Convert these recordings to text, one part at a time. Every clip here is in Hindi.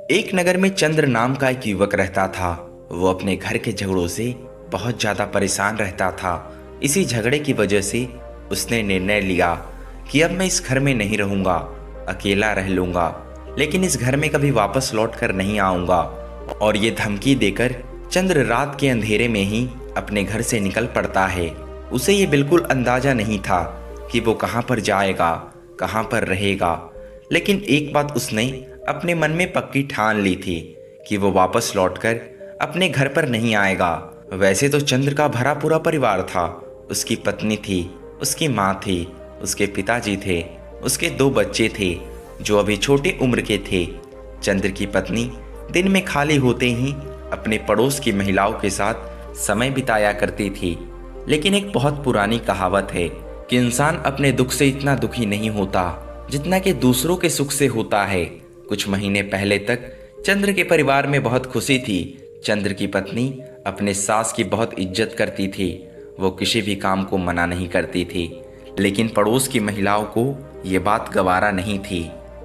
एक नगर में चंद्र नाम का एक युवक रहता था। वो अपने घर के झगड़ों से बहुत ज़्यादा परेशान रहता था। इसी झगड़े की वजह से उसने निर्णय लिया कि अब मैं इस घर में नहीं रहूँगा, अकेला रह लूँगा, लेकिन इस घर में कभी वापस लौट कर नहीं आऊँगा। और ये धमकी देकर चंद्र रात के अंधेरे में ही अपने घर से निकल पड़ता है। उसे ये बिल्कुल अंदाज़ा नहीं था कि वो कहाँ पर जाएगा, कहाँ पर रहेगा, लेकिन एक बात उसने अपने मन में पक्की ठान ली थी कि वो वापस लौटकर अपने घर पर नहीं आएगा। वैसे तो चंद्र का भरा पूरा परिवार था। उसकी पत्नी थी, उसकी माँ थी, उसके पिताजी थे, उसके 2 बच्चे थे जो अभी छोटे उम्र के थे। चंद्र की पत्नी दिन में खाली होते ही अपने पड़ोस की महिलाओं के साथ समय बिताया करती थी। लेकिन एक बहुत पुरानी कहावत है कि इंसान अपने दुख से इतना दुखी नहीं होता जितना कि दूसरों के सुख से होता है। कुछ महीने पहले तक चंद्र के परिवार में बहुत खुशी थी। चंद्र की पत्नी अपने सास की बहुत इज्जत करती थी। वो किसी भी काम को मना नहीं करती थी। लेकिन पड़ोस की महिलाओं को ये बात गवारा नहीं थी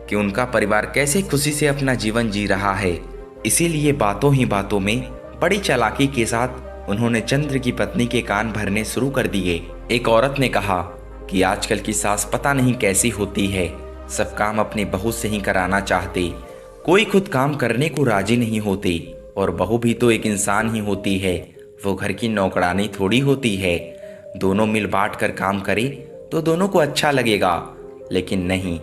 कि उनका परिवार कैसे खुशी से अपना जीवन जी रहा है। इसीलिए बातों ही बातों में बड़ी चालाकी के साथ उन्होंने चंद्र की पत्नी के कान भरने शुरू कर दिए। एक औरत ने कहा कि आजकल की सास पता नहीं कैसी होती है, सब काम अपनी बहू से ही कराना चाहती, कोई खुद काम करने को राजी नहीं होती। और बहू भी तो एक इंसान ही होती है, वो घर की नौकरानी थोड़ी होती है। दोनों मिल बांट कर काम करे तो दोनों को अच्छा लगेगा, लेकिन नहीं,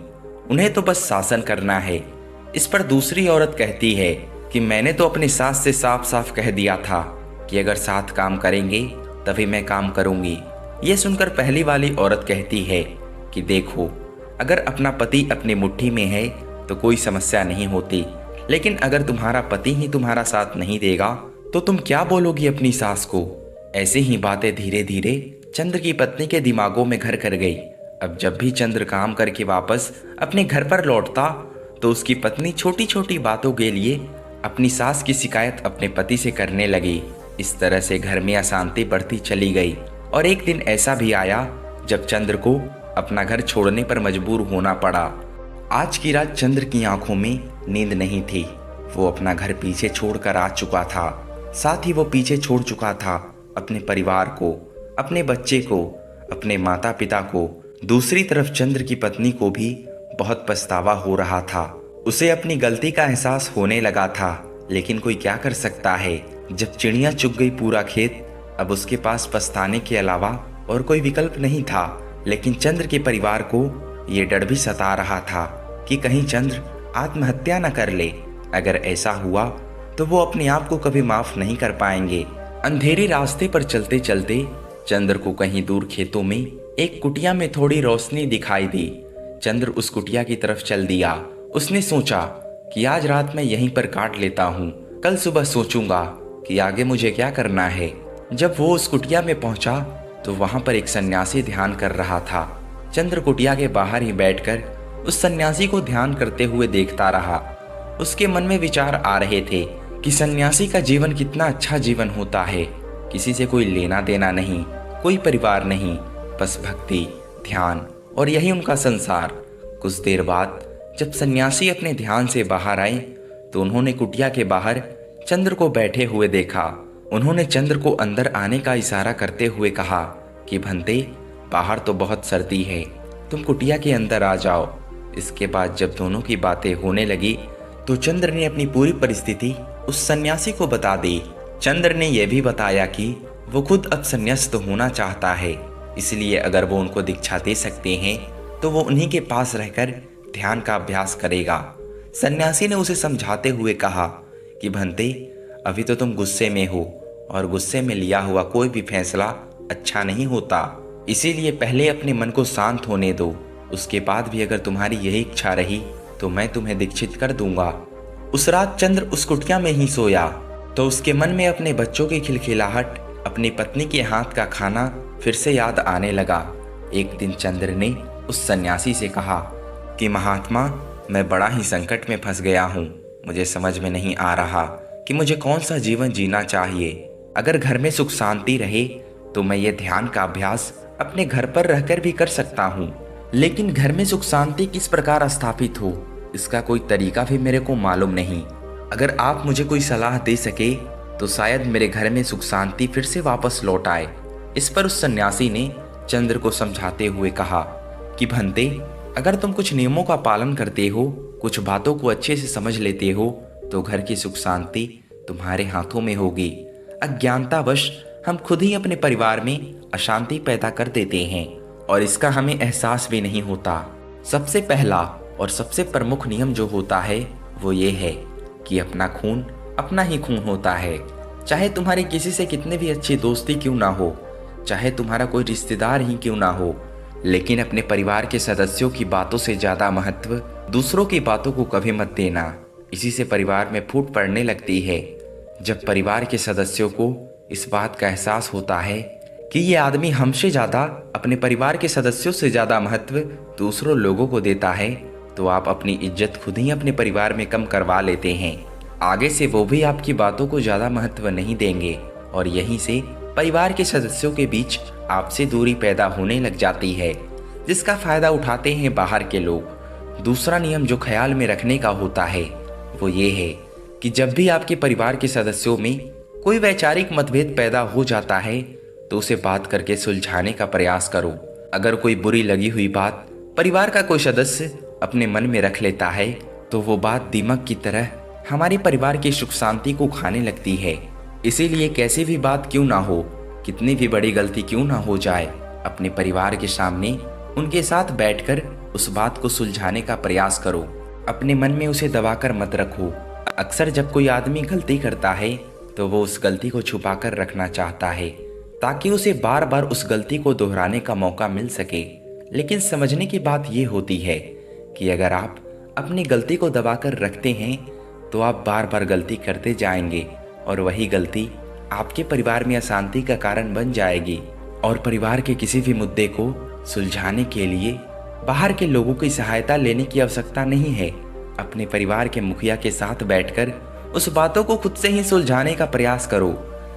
उन्हें तो बस शासन करना है। इस पर दूसरी औरत कहती है कि मैंने तो अपनी सास से साफ साफ कह दिया था कि अगर साथ काम करेंगे तभी मैं काम करूंगी। ये सुनकर पहली वाली औरत कहती है कि देखो, अगर अपना पति अपनी मुट्ठी में है तो कोई समस्या नहीं होती, लेकिन अगर तुम्हारा पति ही तुम्हारा साथ नहीं देगा तो तुम क्या बोलोगी अपनी सास को। ऐसी ही बातें धीरे धीरे चंद्र की पत्नी के दिमागों में घर कर गई। अब जब भी चंद्र काम करके वापस अपने घर पर लौटता तो उसकी पत्नी छोटी छोटी बातों के लिए अपनी सास की शिकायत अपने पति से करने लगी। इस तरह से घर में अशांति बढ़ती चली गई। और एक दिन ऐसा भी आया जब चंद्र को अपना घर छोड़ने पर मजबूर होना पड़ा। आज की रात चंद्र की आंखों में नींद नहीं थी। वो अपना घर पीछे छोड़कर आ चुका था। साथ ही वो पीछे छोड़ चुका था अपने परिवार को, अपने बच्चे को, अपने माता पिता को। दूसरी तरफ चंद्र की पत्नी को भी बहुत पछतावा हो रहा था। उसे अपनी गलती का एहसास होने लगा था, लेकिन कोई क्या कर सकता है। जब चिड़िया चुग गई पूरा खेत, अब उसके पास पछताने के अलावा और कोई विकल्प नहीं था। लेकिन चंद्र के परिवार को ये डर भी सता रहा था कि कहीं चंद्र आत्महत्या न कर ले। अगर ऐसा हुआ तो वो अपने आप को कभी माफ नहीं कर पाएंगे। अंधेरे रास्ते पर चलते चलते चंद्र को कहीं दूर खेतों में एक कुटिया में थोड़ी रोशनी दिखाई दी। चंद्र उस कुटिया की तरफ चल दिया। उसने सोचा कि आज रात मैं यहीं पर काट लेता हूँ, कल सुबह सोचूंगा कि आगे मुझे क्या करना है। जब वो उस कुटिया में पहुंचा तो वहां पर एक सन्यासी ध्यान कर रहा था। चंद्र कुटिया के बाहर ही बैठकर उस सन्यासी को ध्यान करते हुए देखता रहा। उसके मन में विचार आ रहे थे कि सन्यासी का जीवन कितना अच्छा जीवन होता है। किसी से कोई लेना देना नहीं, कोई परिवार नहीं, बस भक्ति, ध्यान और यही उनका संसार। कुछ देर बाद जब सन्यासी अपने ध्यान से बाहर आए तो उन्होंने कुटिया के बाहर चंद्र को बैठे हुए देखा। उन्होंने चंद्र को अंदर आने का इशारा करते हुए कहा कि भंते, बाहर तो बहुत सर्दी है, तुम कुटिया के अंदर आ जाओ। इसके बाद जब दोनों की बातें होने लगी तो चंद्र ने अपनी पूरी परिस्थिति उस सन्यासी को बता दी। चंद्र ने यह भी बताया कि वो खुद अब संन्यास्त होना चाहता है, इसलिए अगर वो उनको दीक्षा दे सकते हैं तो वो उन्हीं के पास रहकर ध्यान का अभ्यास करेगा। सन्यासी ने उसे समझाते हुए कहा कि भंते, अभी तो तुम गुस्से में हो और गुस्से में लिया हुआ कोई भी फैसला अच्छा नहीं होता, इसीलिए पहले अपने मन को शांत होने दो। उसके बाद भी अगर तुम्हारी यही इच्छा रही तो मैं तुम्हें दीक्षित कर दूंगा। उस रात चंद्र उस कुटिया में ही सोया तो उसके मन में अपने बच्चों की खिलखिलाहट, अपनी पत्नी के हाथ का खाना फिर से याद आने लगा। एक दिन चंद्र ने उस सन्यासी से कहा कि महात्मा, मैं बड़ा ही संकट में फंस गया हूँ। मुझे समझ में नहीं आ रहा कि मुझे कौन सा जीवन जीना चाहिए। अगर घर में सुख शांति रहे तो मैं ये ध्यान का अभ्यास अपने घर पर रहकर भी कर सकता हूँ, लेकिन घर में सुख शांति किस प्रकार स्थापित हो इसका कोई तरीका भी मेरे को मालूम नहीं। अगर आप मुझे कोई सलाह दे सके तो शायद मेरे घर में सुख शांति फिर से वापस लौट आए। इस पर उस सन्यासी ने चंद्र को समझाते हुए कहा कि भंते, अगर तुम कुछ नियमों का पालन करते हो, कुछ बातों को अच्छे से समझ लेते हो, तो घर की सुख शांति तुम्हारे हाथों में होगी। अज्ञानतावश हम खुद ही अपने परिवार में अशांति पैदा कर देते हैं और इसका हमें एहसास भी नहीं होता। सबसे पहला और सबसे प्रमुख नियम जो होता है वो ये है कि अपना खून अपना ही खून होता है। चाहे तुम्हारे किसी से कितने भी अच्छी दोस्ती क्यों ना हो, चाहे तुम्हारा कोई रिश्तेदार ही क्यों ना हो, लेकिन अपने परिवार के सदस्यों की बातों से ज़्यादा महत्व दूसरों की बातों को कभी मत देना। इसी से परिवार में फूट पड़ने लगती है। जब परिवार के सदस्यों को इस बात का एहसास होता है कि ये आदमी हमसे ज़्यादा अपने परिवार के सदस्यों से ज़्यादा महत्व दूसरों लोगों को देता है, तो आप अपनी इज्जत खुद ही अपने परिवार में कम करवा लेते हैं। आगे से वो भी आपकी बातों को ज़्यादा महत्व नहीं देंगे और यहीं से परिवार के सदस्यों के बीच आपसे दूरी पैदा होने लग जाती है, जिसका फायदा उठाते हैं बाहर के लोग। दूसरा नियम जो ख्याल में रखने का होता है वो ये है कि जब भी आपके परिवार के सदस्यों में कोई वैचारिक मतभेद पैदा हो जाता है तो उसे बात करके सुलझाने का प्रयास करो। अगर कोई बुरी लगी हुई बात परिवार का कोई सदस्य अपने मन में रख लेता है तो वो बात दीमक की तरह हमारे परिवार की सुख शांति को खाने लगती है। इसीलिए कैसी भी बात क्यों ना हो, कितनी भी बड़ी गलती क्यों ना हो जाए, अपने परिवार के सामने उनके साथ बैठकर उस बात को सुलझाने का प्रयास करो। अपने मन में उसे दबाकर मत रखो। अक्सर जब कोई आदमी गलती करता है तो वो उस गलती को छुपाकर रखना चाहता है ताकि उसे बार बार उस गलती को दोहराने का मौका मिल सके। लेकिन समझने की बात यह होती है कि अगर आप अपनी गलती को दबाकर रखते हैं तो आप बार बार गलती करते जाएंगे और वही गलती आपके परिवार में अशांति का कारण बन जाएगी। और परिवार के किसी भी मुद्दे को सुलझाने के लिए बाहर के लोगों की सहायता लेने की आवश्यकता नहीं है। अपने परिवार के मुखिया के साथ बैठकर उस बातों को खुद से ही सुलझाने का प्रयास करो।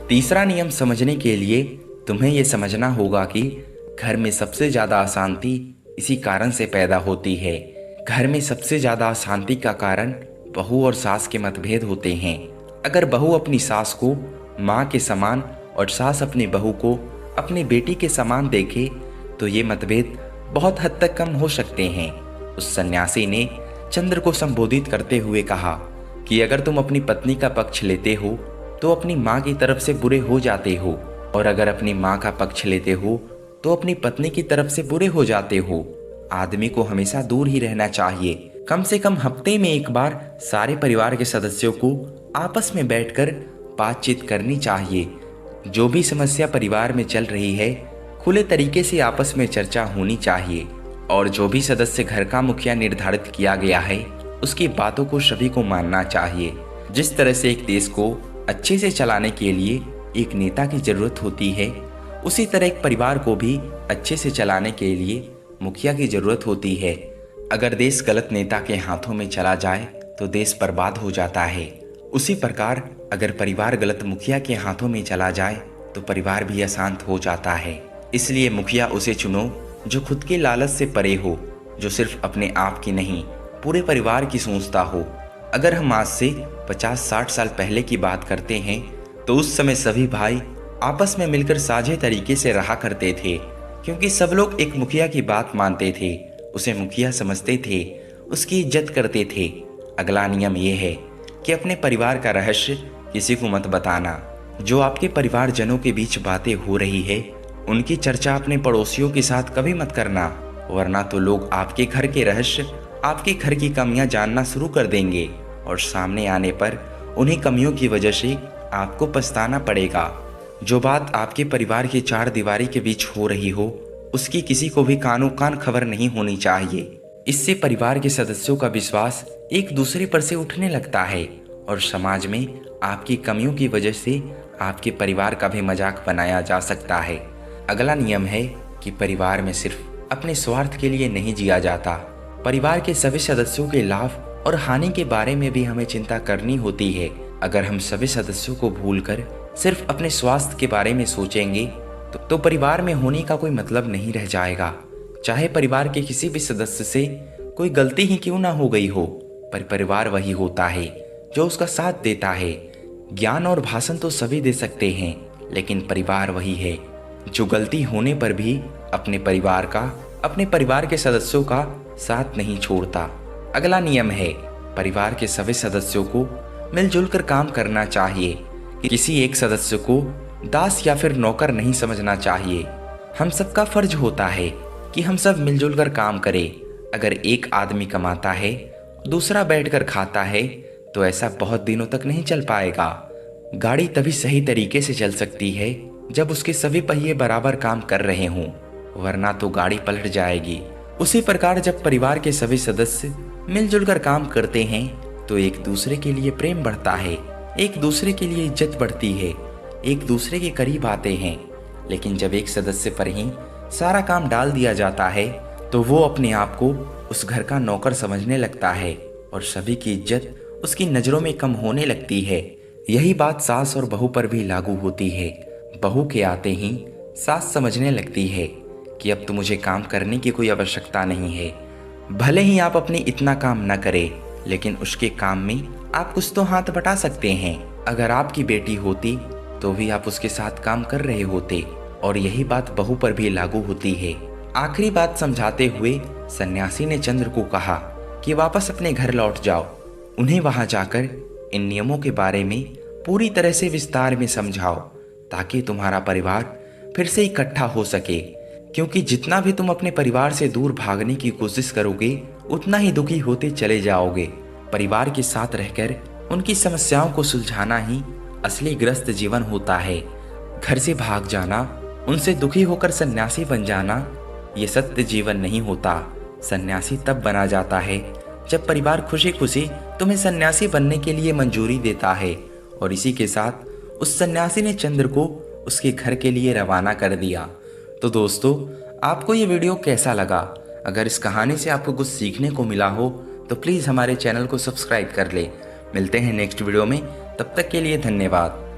तीसरा नियम समझने के लिए तुम्हें यह समझना होगा कि घर में सबसे ज़्यादा अशांति इसी कारण से पैदा होती है। घर में सबसे ज़्यादा अशांति का कारण बहू और सास के मतभेद होते हैं। अगर बहू अपनी सास को माँ के समान और सास अपनी बहू को अपनी बेटी के समान देखे तो ये मतभेद बहुत हद तक कम हो सकते हैं। उस सन्यासी ने चंद्र को संबोधित करते हुए कहा कि अगर तुम अपनी पत्नी का पक्ष लेते हो तो अपनी माँ की तरफ से बुरे हो जाते हो, और अगर अपनी माँ का पक्ष लेते हो तो अपनी पत्नी की तरफ से बुरे हो जाते हो। आदमी को हमेशा दूर ही रहना चाहिए। कम से कम हफ्ते में एक बार सारे परिवार के सदस्यों को आपस में बैठकर बातचीत करनी चाहिए। जो भी समस्या परिवार में चल रही है खुले तरीके से आपस में चर्चा होनी चाहिए, और जो भी सदस्य घर का मुखिया निर्धारित किया गया है उसकी बातों को सभी को मानना चाहिए। जिस तरह से एक देश को अच्छे से चलाने के लिए एक नेता की जरूरत होती है, उसी तरह एक परिवार को भी अच्छे से चलाने के लिए मुखिया की जरूरत होती है। अगर देश गलत नेता के हाथों में चला जाए तो देश बर्बाद हो जाता है। उसी प्रकार अगर परिवार गलत मुखिया के हाथों में चला जाए तो परिवार भी अशांत हो जाता है। इसलिए मुखिया उसे चुनो जो खुद के लालच से परे हो, जो सिर्फ अपने आप की नहीं पूरे परिवार की सोचता हो। अगर हम आज से 50-60 साल पहले की बात करते हैं तो उस समय सभी भाई आपस में मिलकर साझे तरीके से रहा करते थे, क्योंकि सब लोग एक मुखिया की बात मानते थे, उसे मुखिया समझते थे, उसकी इज्जत करते थे। अगला नियम यह है कि अपने परिवार का रहस्य किसी को मत बताना। जो आपके परिवारजनों के बीच बातें हो रही है उनकी चर्चा अपने पड़ोसियों के साथ कभी मत करना, वरना तो लोग आपके घर के रहस्य, आपके घर की कमियां जानना शुरू कर देंगे और सामने आने पर उन्हीं कमियों की वजह से आपको पछताना पड़ेगा। जो बात आपके परिवार की चार दीवारी के बीच हो रही हो उसकी किसी को भी कानो कान खबर नहीं होनी चाहिए। इससे परिवार के सदस्यों का विश्वास एक दूसरे पर से उठने लगता है और समाज में आपकी कमियों की वजह से आपके परिवार का भी मजाक बनाया जा सकता है। अगला नियम है कि परिवार में सिर्फ अपने स्वार्थ के लिए नहीं जिया जाता। परिवार के सभी सदस्यों के लाभ और हानि के बारे में भी हमें चिंता करनी होती है। अगर हम सभी सदस्यों को भूलकर सिर्फ अपने स्वास्थ्य के बारे में सोचेंगे तो परिवार में होने का कोई मतलब नहीं रह जाएगा। चाहे परिवार के किसी भी सदस्य से कोई गलती ही क्यों ना हो गई हो, पर परिवार वही होता है जो उसका साथ देता है। ज्ञान और भाषण तो सभी दे सकते हैं, लेकिन परिवार वही है जो गलती होने पर भी अपने परिवार के सदस्यों का साथ नहीं छोड़ता। अगला नियम है, परिवार के सभी सदस्यों को मिलजुल कर काम करना चाहिए। किसी एक सदस्य को दास या फिर नौकर नहीं समझना चाहिए। हम सबका फर्ज होता है कि हम सब मिलजुल कर काम करें। अगर एक आदमी कमाता है, दूसरा बैठकर खाता है, तो ऐसा बहुत दिनों तक नहीं चल पाएगा। गाड़ी तभी सही तरीके से चल सकती है जब उसके सभी पहिए बराबर काम कर रहे हों, वरना तो गाड़ी पलट जाएगी। उसी प्रकार जब परिवार के सभी सदस्य मिलजुल कर काम करते हैं तो एक दूसरे के लिए प्रेम बढ़ता है, एक दूसरे के लिए इज्जत बढ़ती है, एक दूसरे के करीब आते हैं। लेकिन जब एक सदस्य पर ही सारा काम डाल दिया जाता है तो वो अपने आप को उस घर का नौकर समझने लगता है और सभी की इज्जत उसकी नज़रों में कम होने लगती है। यही बात सास और बहू पर भी लागू होती है। बहू के आते ही सास समझने लगती है कि अब तो मुझे काम करने की कोई आवश्यकता नहीं है। भले ही आप अपने इतना काम न करें, लेकिन उसके काम में आप कुछ तो हाथ बटा सकते हैं। अगर आपकी बेटी होती तो भी आप उसके साथ काम कर रहे होते, और यही बात बहू पर भी लागू होती है। आखिरी बात समझाते हुए सन्यासी ने चंद्र को कहा कि वापस अपने घर लौट जाओ। उन्हें वहां जाकर इन नियमों के बारे में पूरी तरह से विस्तार में समझाओ, ताकि तुम्हारा परिवार फिर से इकट्ठा हो सके। क्योंकि जितना भी तुम अपने परिवार से दूर भागने की कोशिश करोगे, उतना ही दुखी होते चले जाओगे। परिवार के साथ रहकर उनकी समस्याओं को सुलझाना ही असली गृहस्थ जीवन होता है। घर से भाग जाना, उनसे दुखी होकर सन्यासी बन जाना, ये सत्य जीवन नहीं होता। सन्यासी तब बना जाता है जब परिवार खुशी खुशी तुम्हें सन्यासी बनने के लिए मंजूरी देता है। और इसी के साथ उस सन्यासी ने चंद्र को उसके घर के लिए रवाना कर दिया। तो दोस्तों, आपको ये वीडियो कैसा लगा? अगर इस कहानी से आपको कुछ सीखने को मिला हो तो प्लीज़ हमारे चैनल को सब्सक्राइब कर ले। मिलते हैं नेक्स्ट वीडियो में, तब तक के लिए धन्यवाद।